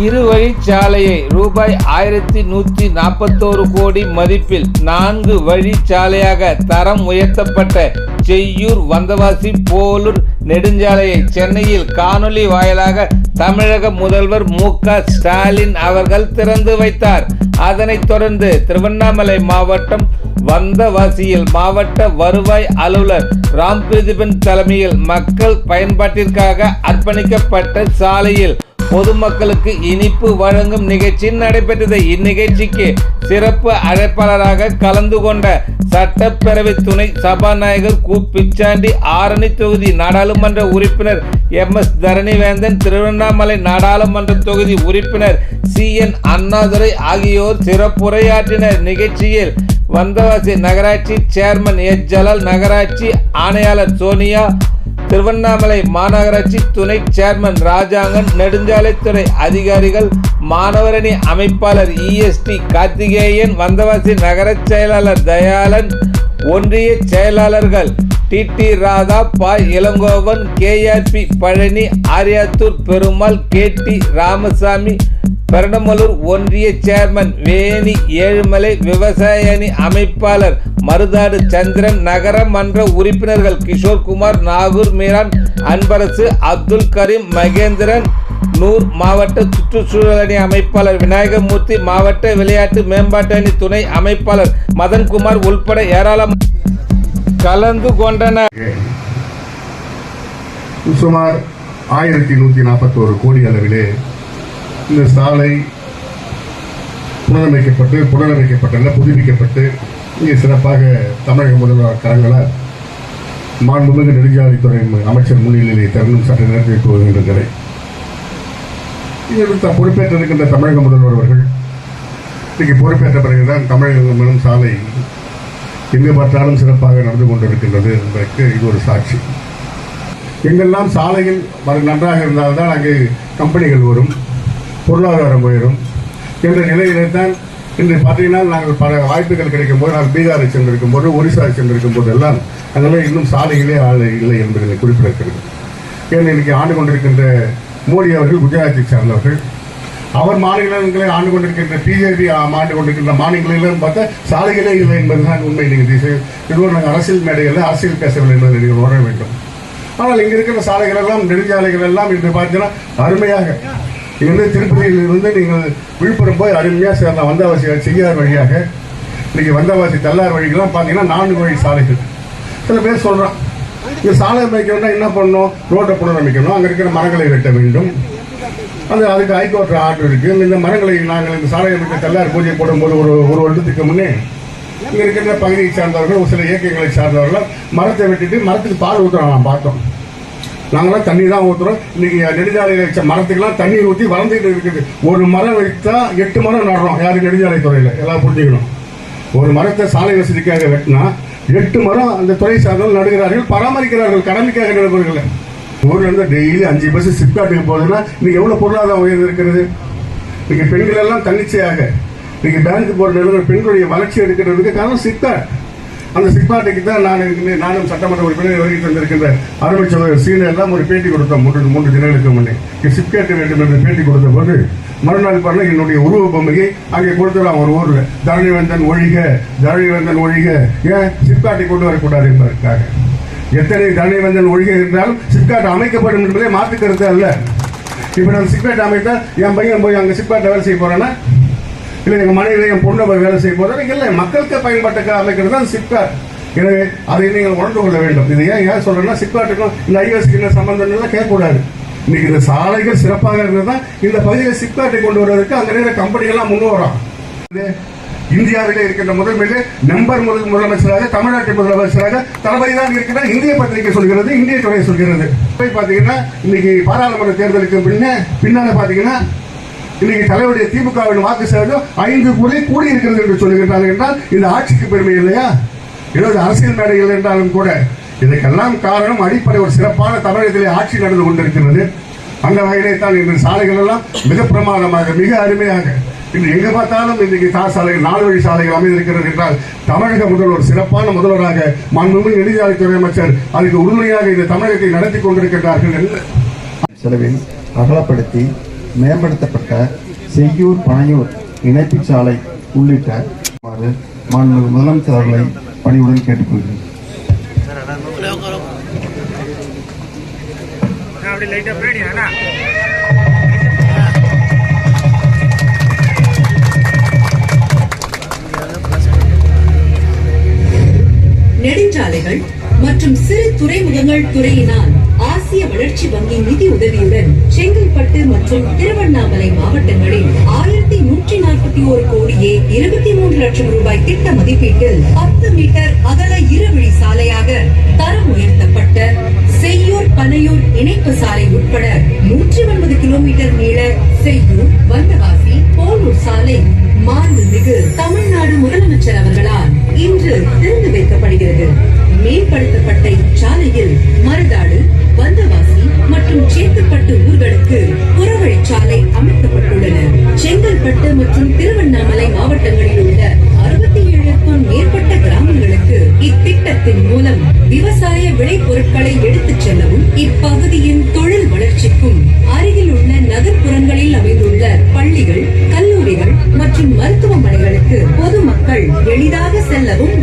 இருவழிச்சாலையை ரூபாய் 1141 கோடி மதிப்பில் 4 வழிச்சாலையாக தரம் உயர்த்தப்பட்ட செய்யூர் வந்தவாசி போலூர் நெடுஞ்சாலையை சென்னையில் காணொலி வாயிலாக தமிழக முதல்வர் மு.க. ஸ்டாலின் அவர்கள் திறந்து வைத்தார். அதனைத் தொடர்ந்து திருவண்ணாமலை மாவட்டம் வந்தவாசியில் மாவட்ட வருவாய் அலுவலர் ராம்பிரதிபன் தலைமையில் மக்கள் பயன்பாட்டிற்காக அர்ப்பணிக்கப்பட்ட சாலையில் பொதுமக்களுக்கு இனிப்பு வழங்கும் நிகழ்ச்சி நடைபெற்றது. இந்நிகழ்ச்சிக்கு சிறப்பு அழைப்பாளராக கலந்து கொண்ட சட்டப்பேரவை துணை சபாநாயகர் கு. பிச்சாண்டி, ஆரணி தொகுதி நாடாளுமன்ற உறுப்பினர் எம்.எஸ். தரணிவேந்தன், திருவண்ணாமலை நாடாளுமன்ற தொகுதி உறுப்பினர் சி.என். அண்ணாதுரை ஆகியோர் சிறப்புரையாற்றினர். நிகழ்ச்சியில் வந்தவாசி நகராட்சி சேர்மன் எச். ஜலால், நகராட்சி ஆணையாளர் சோனியா, திருவண்ணாமலை மாநகராட்சி துணை சேர்மன் ராஜாங்கன், நெடுஞ்சாலைத்துறை அதிகாரிகள், மாணவரணி அமைப்பாளர் இ.எஸ்.டி. கார்த்திகேயன், வந்தவாசி நகர செயலாளர் தயாளன், ஒன்றிய செயலாளர்கள் டி. ராதா, பா. இளங்கோவன், கே.ஆர்.பி. பழனி, ஆரியாத்தூர் பெருமாள், கே.டி. ராமசாமி, பெரணமலூர் ஒன்றிய சேர்மன் வேணி ஏழுமலை, விவசாய அணி அமைப்பாளர் மருதாடு சந்திரன், நகர மன்ற உறுப்பினர்கள் கிஷோர்குமார், நாகூர் மீரான், அன்பரசு, அப்துல் கரீம், மகேந்திரன், நூர், மாவட்ட சுற்றுச்சூழல் அணி அமைப்பாளர் விநாயகமூர்த்தி, மாவட்ட விளையாட்டு மேம்பாட்டு அணி துணை அமைப்பாளர் மதன்குமார் உள்பட ஏராளம் கலந்து கொண்டனர். சுமார் 1141 கோடி அளவிலே இந்த சாலை புதுப்பிக்கப்பட்டு இங்கே சிறப்பாக தமிழக முதல்வர் கரங்களால் மாண்புமிகு நெடுஞ்சாலைத்துறை அமைச்சர் முன்னிலையிலே திறனும் சட்ட நேரத்தில் போகின்றன. இதற்கு பொறுப்பேற்றிருக்கின்ற தமிழக முதல்வர் அவர்கள் இன்றைக்கு பொறுப்பேற்ற பிறகுதான் தமிழகம் சாலை எங்கு பார்த்தாலும் சிறப்பாக நடந்து கொண்டிருக்கின்றது என்பதற்கு இது ஒரு சாட்சி. எங்கெல்லாம் சாலையில் நன்றாக இருந்தால்தான் அங்கே கம்பெனிகள் வரும், பொருளாதாரம் உயரும் என்ற நிலையில்தான் இன்று பார்த்தீங்கன்னா நாங்கள் பல வாய்ப்புகள் கிடைக்கும் போது நாங்கள் பீகாரை சென்றிருக்கும் போது, ஒரிசா சென்றிருக்கும் போது எல்லாம் அதெல்லாம் இன்னும் சாலைகளே இல்லை என்பதை குறிப்பிடக்கிறது. ஏன் இன்னைக்கு ஆண்டு கொண்டிருக்கின்ற மோடி அவர்கள் குஜராத்தை சார்ந்தவர்கள், அவர் மாநிலங்களை ஆண்டு கொண்டிருக்கின்ற பிஜேபி ஆண்டு கொண்டிருக்கின்ற மாநிலங்களிலும் பார்த்தா சாலைகளே இல்லை என்பதுதான் உண்மை. நீங்கள் இதுவரை நாங்கள் அரசியல் மேடைகளில் அரசியல் பேசவில்லை என்பதை நீங்கள் உணர வேண்டும். ஆனால் இங்கே இருக்கிற சாலைகள் எல்லாம், நெடுஞ்சாலைகள் எல்லாம் இன்று பார்த்தீங்கன்னா அருமையாக இங்கிருந்து திருப்பதியிலிருந்து நீங்கள் விழுப்புரம் போய் அருமையாக சேர்ந்த வந்தவாசி செய்யார் வழியாக இன்னைக்கு வந்தவாசி தள்ளார் வழிகள்லாம் பார்த்தீங்கன்னா 4 வழி சாலைகள். சில பேர் சொல்கிறான் இந்த சாலை அமைக்கணும்னா என்ன பண்ணணும், ரோட்டை புனரமைக்கணும், அங்கே இருக்கிற மரங்களை வெட்ட வேண்டும், அதுக்கு ஹைகோர்ட் ஆர்டர் இருக்குது. இந்த மரங்களை நாங்கள் இந்த சாலை அமைக்க தள்ளார் பூஜை போடும்போது ஒரு வருடத்துக்கு முன்னே இங்கே இருக்கிற பகுதியை சார்ந்தவர்கள், ஒரு சில இயக்கங்களை சார்ந்தவர்கள் மரத்தை வெட்டிட்டு மரத்துக்கு பால் ஊற்றுறோம். நான் பார்த்தோம், நாங்களாம் தண்ணி தான் ஊற்றுறோம். இன்னைக்கு நெடுஞ்சாலையில் வச்ச மரத்துக்கெல்லாம் தண்ணீர் ஊற்றி வளர்ந்துட்டு இருக்குது. ஒரு மரம் வைத்தா 8 மரம் நடுறோம். யாரும் நெடுஞ்சாலைத்துறையில் எல்லாம் புரிஞ்சுக்கணும். ஒரு மரத்தை சாலை வசதிக்காக வெட்டினா 8 மரம் அந்த துறை சார்ந்தவர்கள் நடுகிறார்கள், பராமரிக்கிறார்கள், கடமைக்காக நடுபவர்கள். ஊர்ல இருந்து டெய்லி 5 பஸ் சிப்காட்டுக்கு போகுதுன்னா இன்னைக்கு எவ்வளவு பொருளாதாரம் உயர்ந்து இருக்கிறது. இன்னைக்கு பெண்கள் எல்லாம் தன்னிச்சையாக இன்னைக்கு பேங்க் போற நிறுவன பெண்களுடைய வளர்ச்சி எடுக்கிறதுக்கு காரணம் சிப்காட். அந்த சிப்காட்டுக்கு தான் நானும் சட்டமன்ற உறுப்பினர் வருகை தந்திருக்கின்ற அருமை சகோதரர் சீன எல்லாம் ஒரு பேட்டி கொடுத்தோம் 3 தினங்களுக்கு முன்னே. சிப்காட் வேண்டும் என்று பேட்டி கொடுத்த போது மறுநாள் பண்ண என்னுடைய உருவ பொம்மையை அங்கே கொடுத்துடலாம் ஒரு ஊர்ல, தரணிவேந்தன் ஒழிக, ஏன் சிப்காட்டை கொண்டு வரக்கூடாது என்பதற்காக. எத்தனை தரணிவேந்தன் ஒழிக என்றாலும் சிப்காட் அமைக்கப்படும் என்பதே மாற்று கருத்து அல்ல. இப்ப நான் சிப்காட் அமைத்தா என் பையன் போய் அங்க சிப்காட்டை வேலை செய்ய போறேன்னா, இல்லை எங்க மனைவி என் பொண்ணை போய் வேலை செய்ய போறேன் இல்லை, மக்களுக்கு பயன்பாட்டுக்கு அமைக்கிறது தான் சிப்காட். எனவே அதை நீங்கள் உணர்ந்து கொள்ள வேண்டும். இது ஏன் சொல்றேன்னா, சிப்காட்டுக்கும் இந்த ஐஎஸ்க்கு என்ன சம்பந்தம் எல்லாம் கேட்கக்கூடாது. இன்னைக்கு இந்த சாலைகள் சிறப்பாக இருந்ததுதான் இந்த பகுதியில் சிப்காட்டை கொண்டு வருவதற்கு அங்க நிறைய கம்பெனிகள்லாம் முன் வரும். இந்தியாவிலே இருக்கின்ற நம்பர் முதலமைச்சராக தமிழ்நாட்டு முதலமைச்சராக தளபதி தான் இருக்கிறார். இந்திய பத்திரிகை சொல்கிறது, இந்திய துறை சொல்கிறது. பாத்தீங்கன்னா இன்னைக்கு பாராளுமன்ற தேர்தலுக்கு பின்னால பாத்தீங்கன்னா இன்னைக்கு தலைவருடைய திமுகவின் வாக்கு சதவீதம் 5 கூடி இருக்கிறது என்று சொல்லுகிறார்கள் என்றால் இந்த ஆட்சிக்கு பெருமை இல்லையா? ஏதாவது அரசியல் மேடைகள் என்றாலும் கூட இதற்கெல்லாம் காரணம் அடிப்படை ஒரு சிறப்பான தமிழகத்திலே ஆட்சி நடந்து கொண்டிருக்கிறது. அந்த வகையிலே தான் இந்த சாலைகள் எல்லாம் மிக பிரமாதமாக, மிக அருமையாக இன்று எங்க பார்த்தாலும் இன்றைக்கு தார் சாலைகள் 4 வழி சாலைகள் அமைந்திருக்கிறது என்றால் தமிழக முதல்வர் சிறப்பான முதல்வராக மாண்புமிகு நெடுஞ்சாலைத்துறை அமைச்சர் அதுக்கு உறுதுணையாக இந்த தமிழகத்தை நடத்தி கொண்டிருக்கிறார்கள். செலவில் அகலப்படுத்தி மேம்படுத்தப்பட்ட செய்யூர் பனையூர் இணைப்புச் சாலை உள்ளிட்ட மாண்புமிகு முதலமைச்சர் அவர்களை பணிவுடன் கேட்டுக்கொள்கிறேன். நெடுஞ்சாலைகள் மற்றும் சிறு துறைமுகங்கள் துறையினால் ஆசிய வளர்ச்சி வங்கி நிதி உதவியுடன் செங்கல்பட்டு மற்றும் திருவண்ணாமலை மாவட்டங்களில் 1141 கோடியே 23 லட்சம் ரூபாய் திட்ட மதிப்பீட்டில் 10 மீட்டர் அகல இருவழி சாலையாக தரம் உயர்த்தப்பட்ட செய்யூர் பனையூர் இணைப்பு சாலை உட்பட 109 கிலோமீட்டர் நீள செய்யூர் வந்தவாசி போலூர் சாலை மாண்புமிகு தமிழ்நாடு முதலமைச்சர் அவர்களால் இன்று திறந்து வைக்கப்படுகிறது. மேம்படுத்தப்பட்ட இச்சாலையில் மருதாடு, வந்தவாசி மற்றும் சேத்துப்பட்டு ஊர்களுக்கு புறவழிச்சாலை அமைக்கப்பட்டுள்ளன. செங்கல்பட்டு மற்றும் திருவண்ணாமலை மாவட்டங்களில் உள்ள 67க்கும் மேற்பட்ட கிராமங்களுக்கு இத்திட்டத்தின் மூலம் விவசாய விளைபொருட்களை எடுத்துச் செல்லவும் இப்பகுதியின் தொழில் வளர்ச்சிக்கும் அருகில் உள்ள நகர்ப்புறங்களில் அமைந்துள்ள பள்ளிகள், கல்லூரிகள் மற்றும் மருத்துவமனைகளுக்கு பொதுமக்கள் எளிதாக செல்லவும்